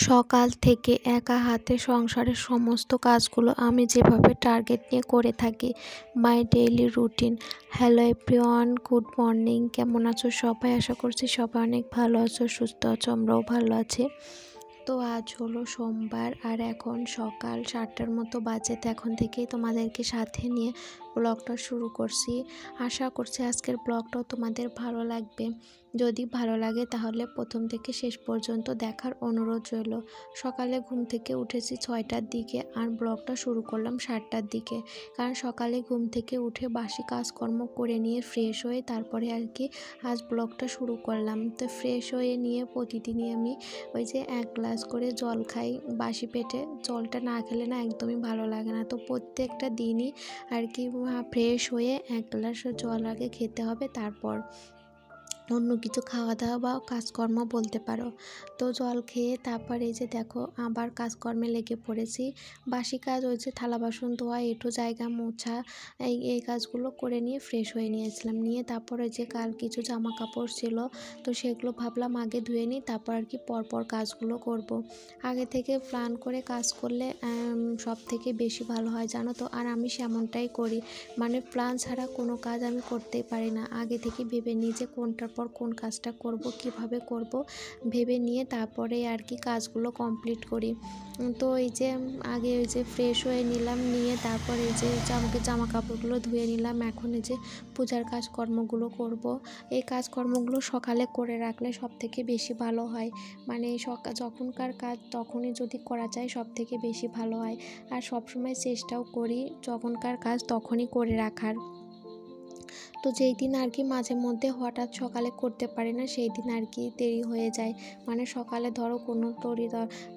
সকাল থেকে একা হাতে সংসারের সমস্ত কাজগুলো আমি যেভাবে টার্গেট নিয়ে করে থাকি, my daily routine. Hello everyone, good morning. কেমন আছো সবাই? আশা করছি সবাই অনেক ভালো আছো, সুস্থ আছো, আমরাও ভালো আছি। তো আজ হলো সোমবার আর এখন সকাল 7টার মতো বাজে। তো এখন থেকেই তোমাদেরকে সাথে নিয়ে ব্লগটা শুরু করছি। আশা করছি আজকের ব্লগটাও তোমাদের ভালো লাগবে। যদি ভালো লাগে তাহলে প্রথম থেকে শেষ পর্যন্ত দেখার অনুরোধ রইল। সকালে ঘুম থেকে উঠেছি 6টার দিকে আর ব্লগটা শুরু করলাম 7টার দিকে, কারণ সকালে ঘুম থেকে উঠে বাসি কাজকর্ম করে নিয়ে ফ্রেশ হয়ে তারপরে আর কি আজ ব্লগটা শুরু করলাম। তো ফ্রেশ হয়ে নিয়ে প্রতিদিনই আমি ওই যে 1 গ্লাস করে জল খাই বাসি পেটে। জলটা না খেলে না একদমই ভালো লাগে না। তো প্রত্যেকটা দিনই আর কি ফ্রেশ হয়ে 1 গ্লাস জল আগে খেতে হবে, তারপর অন্য কিছু খাওয়া দাওয়া বা কাজকর্ম বলতে পারো। তো জল খেয়ে তারপর এই যে দেখো আবার কাজকর্মে লেগে পড়েছি। বাসি কাজ ওই যে থালা বাসন ধোয়া, এঁটো জায়গা মোছা, এই কাজগুলো করে নিয়ে ফ্রেশ হয়ে নিয়েছিলাম। নিয়ে তারপরে যে কাল কিছু জামা কাপড় ছিল, তো সেগুলো ভাবলাম আগে ধুয়ে নিই, তারপর আর কি পরপর কাজগুলো করব। আগে থেকে প্ল্যান করে কাজ করলে সব থেকে বেশি ভালো হয় জানো তো। আর আমি সেমনটাই করি, মানে প্ল্যান ছাড়া কোনো কাজ আমি করতেই পারি না। আগে থেকে ভেবে নিই যে কোনটার পর কোন কাজটা করব, কিভাবে করব, ভেবে নিয়ে তারপরে আর কি কাজগুলো কমপ্লিট করি। তো এই যে আগে ওই যে ফ্রেশ হয়ে নিলাম, নিয়ে তারপর এই যে জামা কাপড়গুলো ধুয়ে নিলাম। এখন এই যে পূজার কাজকর্মগুলো করব। এই কাজকর্মগুলো সকালে করে রাখলে সব থেকে বেশি ভালো হয়, মানে যখনকার কাজ তখনই যদি করা যায় সব থেকে বেশি ভালো হয়। আর সবসময় চেষ্টাও করি যখনকার কাজ তখনই করে রাখার। তো যেই দিন আর কি মাঝে মধ্যে হঠাৎ সকালে করতে পারি না, সেই দিন আর কি দেরি হয়ে যায়। মানে সকালে ধরো কোনো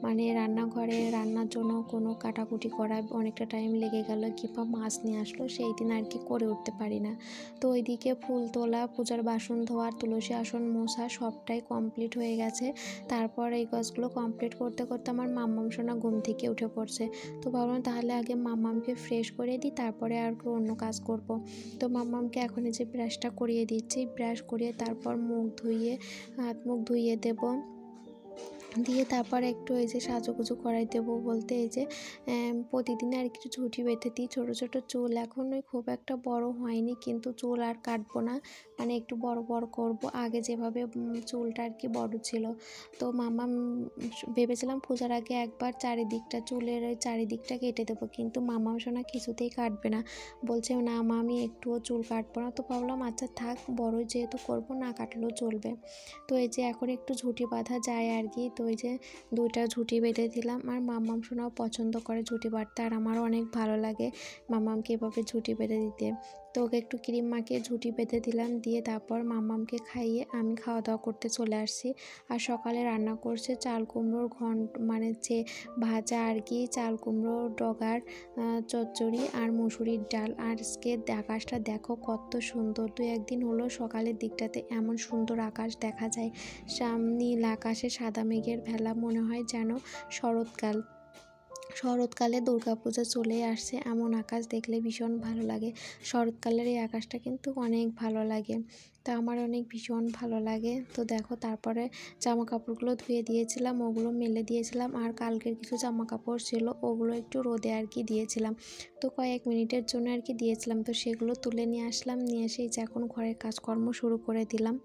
মানে রান্নাঘরে রান্নার জন্য কোনো কাটাকুটি করা অনেকটা টাইম লেগে গেল, কিংবা মাছ নিয়ে আসলো, সেই দিন আর কি করে উঠতে পারি না। তো ওইদিকে ফুল তোলা, পূজার বাসন ধোয়া, তুলসী আসন মোছা সবটাই কমপ্লিট হয়ে গেছে। তারপর এই কাজগুলো কমপ্লিট করতে করতে আমার মাম্মাম সোনা ঘুম থেকে উঠে পড়ছে। তো ভাবলাম তাহলে আগে মাম্মামকে ফ্রেশ করে দিই, তারপরে আর অন্য কাজ করব। তো মাম্মামকে এখন এই যে ব্রাশটা করিয়ে দিচ্ছি। ব্রাশ করিয়ে তারপর হাত মুখ ধুইয়ে দেব, দিয়ে তারপর একটু এই যে সাজুগুজু করাই দেবো বলতে এই যে প্রতিদিন আর কিছু ঝুঁটি বেঁধে দিই। ছোটো ছোটো চুল এখন ওই খুব একটা বড় হয়নি, কিন্তু চুল আর কাটবো না, মানে একটু বড় বড় করব। আগে যেভাবে চুলটা আর কি বড় ছিল। তো ভেবেছিলাম পূজার আগে একবার চুলের ওই চারিদিকটা কেটে দেবো, কিন্তু মামা সোনা কিছুতেই কাটবে না, বলছে না মা আমি একটুও চুল কাটবো না। তো ভাবলাম আচ্ছা থাক, বড়ই যেহেতু করবো, না কাটলেও চলবে। তো এই যে এখন একটু ঝুঁটি বাঁধা যায় আর কি। তো এই যে 2টা ঝুঁটি বেঁধে দিলাম। আর মাম্মাম সোনাও পছন্দ করে ঝুঁটি বাঁধতে, আর আমারও অনেক ভালো লাগে মাম্মামকে এভাবে ঝুঁটি বেঁধে দিতে। তো ওকে একটু ক্রিম মাখিয়ে ঝুঁটি বেঁধে দিলাম, দিয়ে তারপর মাম্মামকে খাইয়ে আমি খাওয়া দাওয়া করতে চলে আসছি। আর সকালে রান্না করছে চাল কুমড়োর মানে যে ভাজা আর কি, চাল কুমড়োর ডগার চচ্চড়ি আর মুসুরির ডাল। আর আজকে আকাশটা দেখো কত সুন্দর। 2-1 দিন হলো সকালের দিকটাতে এমন সুন্দর আকাশ দেখা যায়। নীল আকাশে সাদা মেঘের ভেলা, মনে হয় যেন শরৎকালে দুর্গাপূজা চলে আসছে। এমন আকাশ দেখলে ভীষণ ভালো লাগে। শরৎকালের এই আকাশটা কিন্তু অনেক ভালো লাগে, তা আমার অনেক ভীষণ ভালো লাগে। তো দেখো তারপরে জামা কাপড়গুলো ধুয়ে দিয়েছিলাম, ওগুলো মেলে দিয়েছিলাম। আর কালকের কিছু জামা কাপড় ছিল, ওগুলো একটু রোদে আর কি দিয়েছিলাম। তো কয়েক মিনিটের জন্য আর কি দিয়েছিলাম। তো সেগুলো তুলে নিয়ে আসলাম, নিয়ে এসে এখন ঘরের কাজকর্ম শুরু করে দিলাম।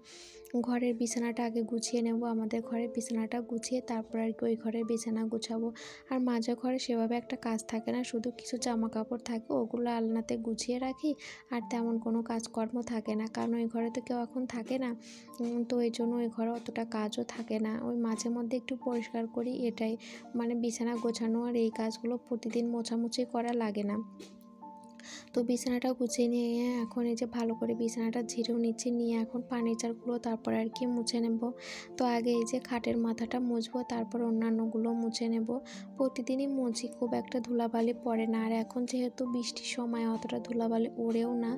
ঘরের বিছানাটা আগে গুছিয়ে নেব। আমাদের ঘরের বিছানাটা গুছিয়ে তারপর আর কি ওই ঘরের বিছানা গুছাবো। আর মাঝে ঘরে সেভাবে একটা কাজ থাকে না, শুধু কিছু জামা কাপড় থাকে, ওগুলো আলনাতে গুছিয়ে রাখি। আর তেমন কোনো কাজকর্ম থাকে না, কারণ ওই ঘরে তো কেউ এখন থাকে না। তো এই জন্য ওই ঘরে অতটা কাজও থাকে না। ওই মাঝে মধ্যে একটু পরিষ্কার করি, এটাই। মানে বিছানা গোছানো আর এই কাজগুলো প্রতিদিন মোছামুছি করা লাগে না। তো বিছানাটা গুছিয়ে নিয়ে এখন এই যে ভালো করে বিছানাটা ঝেড়েও নিচ্ছি, নিয়ে এখন ফার্নিচারগুলো তারপর আর কি মুছে নেব। তো আগে এই যে খাটের মাথাটা মুছবো, তারপর অন্যান্যগুলো মুছে নেব। প্রতিদিনই মুছি, খুব একটা ধুলাবালি পড়ে না। আর এখন যেহেতু বৃষ্টির সময় অতটা ধুলাবালি ওড়েও না।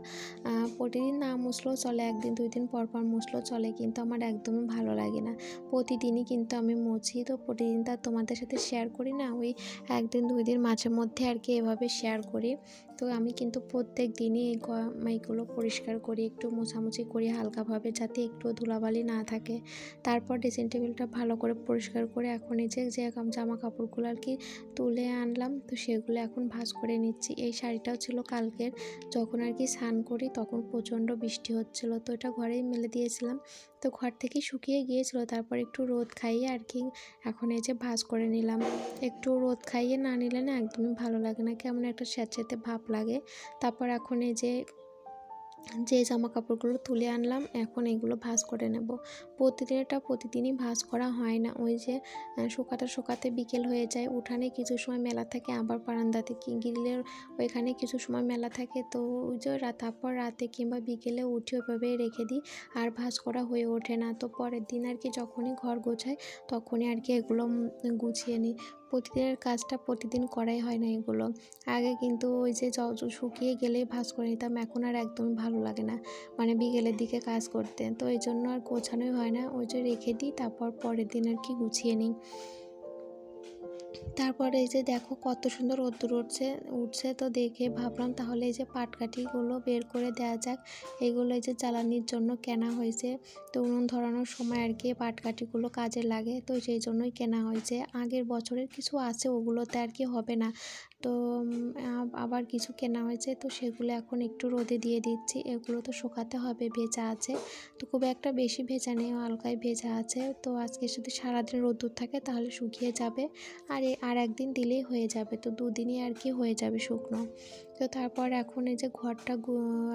প্রতিদিন না মুছলেও চলে, 1-2 দিন পর পর মুছলেও চলে, কিন্তু আমার একদমই ভালো লাগে না। প্রতিদিনই কিন্তু আমি মুছি। তো প্রতিদিন তার তোমাদের সাথে শেয়ার করি না, ওই 1-2 দিন মাঝে মধ্যে আর কি এভাবে শেয়ার করি। তো আমি কিন্তু প্রত্যেক দিনই এইগুলো পরিষ্কার করি, একটু মোছামুছি করি হালকাভাবে, যাতে একটু ধুলাবালি না থাকে। তারপর ড্রেসিং টেবিলটা ভালো করে পরিষ্কার করে এখন এই যে জামা কাপড়গুলো আর কি তুলে আনলাম, তো সেগুলো এখন ভাঁজ করে নিচ্ছি। এই শাড়িটাও ছিল কালকের, যখন আর কি স্নান করি তখন প্রচণ্ড বৃষ্টি হচ্ছিল, তো এটা ঘরেই মেলে দিয়েছিলাম। তো ঘর থেকে শুকিয়ে গিয়েছিল, তারপর একটু রোদ খাইয়ে আর কি এখন এই যে ভাঁজ করে নিলাম। একটু রোদ খাইয়ে না নিলে না একদমই ভালো লাগে না, কেমন একটা স্যাঁতস্যাঁতে ভাব লাগে। তারপর এখন এই যে জামা কাপড়গুলো তুলে আনলাম, এখন এগুলো ভাঁজ করে নেব। প্রতিদিনই ভাঁজ করা হয় না, ওই যে শুকাতে বিকেল হয়ে যায়। উঠানে কিছু সময় মেলা থাকে, আবার বারান্দাতে গ্রিলের ওইখানে কিছু সময় মেলা থাকে, তো ওই যে তারপর রাতে কিংবা বিকেলে উঠে ওইভাবে রেখে দিই, আর ভাঁজ করা হয়ে ওঠে না। তো পরের দিন আর কি যখনই ঘর গোছাই তখনই আর কি এগুলো গুছিয়ে নিই। প্রতিদিনের কাজটা প্রতিদিন করাই হয় না এগুলো। আগে কিন্তু ওই যে শুকিয়ে গেলেই ভাঁজ করে নিতাম, এখন আর একদমই ভালো লাগে না মানে বিকেলের দিকে কাজ করতে, তো এই জন্য আর গোছানোই হয় না, ওই যে রেখে দিই, তারপর পরের দিন আর কি গুছিয়ে নিই। তারপরে এই যে দেখো কত সুন্দর রোদ্দুর উঠছে, তো দেখে ভাবলাম তাহলে এই যে পাটকাঠিগুলো বের করে দেওয়া যাক। এগুলো এই যে জ্বালানির জন্য কেনা হয়েছে, তো উনুন ধরানোর সময় আর কি পাটকাঠিগুলো কাজে লাগে, তো সেই জন্যই কেনা হয়েছে। আগের বছরের কিছু আছে, ওগুলোতে আর কি হবে না, তো আবার কিছু কেনা হয়েছে, তো সেগুলো এখন একটু রোদে দিয়ে দিচ্ছি। এগুলো তো শুকাতে হবে, ভেজা আছে, তো খুব একটা বেশি ভেজা নেই, হালকাই ভেজা আছে। তো আজকে যদি সারাদিন রোদ্দুর থাকে তাহলে শুকিয়ে যাবে, আর একদিন দিলেই হয়ে যাবে, তো দুদিনই আর কি হয়ে যাবে শুকনো। তো তারপর এখন এই যে ঘরটা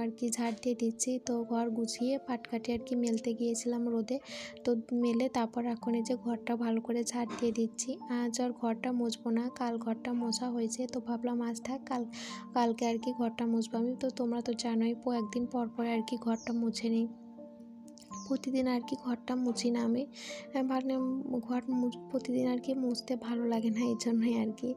আর কি ঝাড় দিয়ে দিচ্ছি, তো ঘর গুছিয়ে পাটকাঠি আর কি মেলতে গিয়েছিলাম রোদে, তো মেলে তারপর এখন এই যে ঘরটা ভালো করে ঝাড় দিয়ে দিচ্ছি। আজ আর ঘরটা মুছবো না, কাল ঘরটা মোছা হয়েছে, তো ভাবলাম আজ থাক, কালকে আর কি ঘরটা মুছবো আমি। তো তোমরা তো জানোই একদিন পর আর কি ঘরটা মুছে নিই, প্রতিদিন আর কি ঘরটা মুছি না আমি, মানে প্রতিদিন আর কি মুছতে ভালো লাগে না, এই জন্যই আর কি।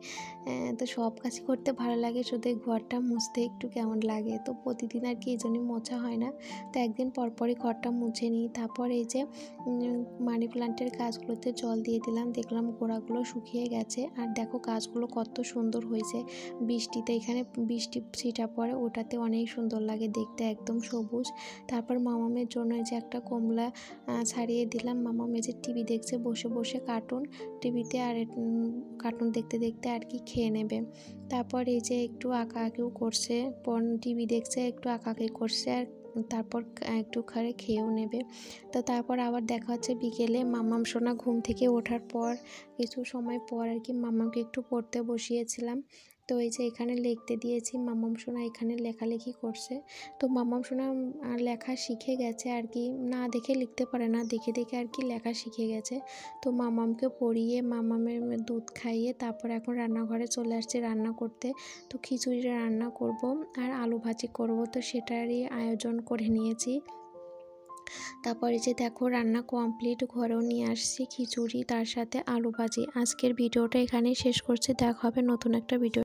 তো সব কাজ করতে ভালো লাগে, শুধু এই ঘরটা মুছতে একটু কেমন লাগে, তো প্রতিদিন আর কি এই জন্যই মোছা হয় না। তো একদিন পরই ঘরটা মুছে নিই। তারপর এই যে মানি প্লান্টের গাছগুলোতে জল দিয়ে দিলাম, দেখলাম গোড়াগুলো শুকিয়ে গেছে, আর দেখো গাছগুলো কত সুন্দর হয়েছে বৃষ্টিতে। এখানে বৃষ্টি ছিটা পড়ে, ওটাতে অনেক সুন্দর লাগে দেখতে, একদম সবুজ। তারপর মামামের জন্য যে একটা কমলা ছাড়িয়ে দিলাম, মামাম এই যে টিভি দেখছে বসে বসে টিভিতে, আর কার্টুন দেখতে দেখতে আর কি খেয়ে নেবে। তারপর এই যে একটু আঁকাআঁকিও করছে, টিভি দেখছে, একটু আঁকাআঁকি করছে, আর তারপর একটু খেয়েও নেবে। তো তারপর আবার দেখা হচ্ছে বিকেলে। মামাম সোনা ঘুম থেকে ওঠার পর কিছু সময় পর আর কি মামামকে একটু পড়তে বসিয়েছিলাম। তো এই যে এখানে লিখতে দিয়েছি, মামাম সোনা এখানে লেখালেখি করছে। তো মামাম সোনা লেখা শিখে গেছে আর কি, না দেখে লিখতে পারে না, দেখে দেখে আর কি লেখা শিখে গেছে। তো মামামকে পড়িয়ে মামামের দুধ খাইয়ে তারপর এখন রান্নাঘরে চলে আসছে রান্না করতে। তো খিচুড়ি রান্না করব আর আলু ভাজি করব, তো সেটারই আয়োজন করে নিয়েছি। তারপরে যে দেখো রান্না কমপ্লিট, ঘরেও নিয়ে আসছি খিচুড়ি, তার সাথে আলু ভাজি। আজকের ভিডিওটা এখানেই শেষ করছি, দেখা হবে নতুন একটা ভিডিও।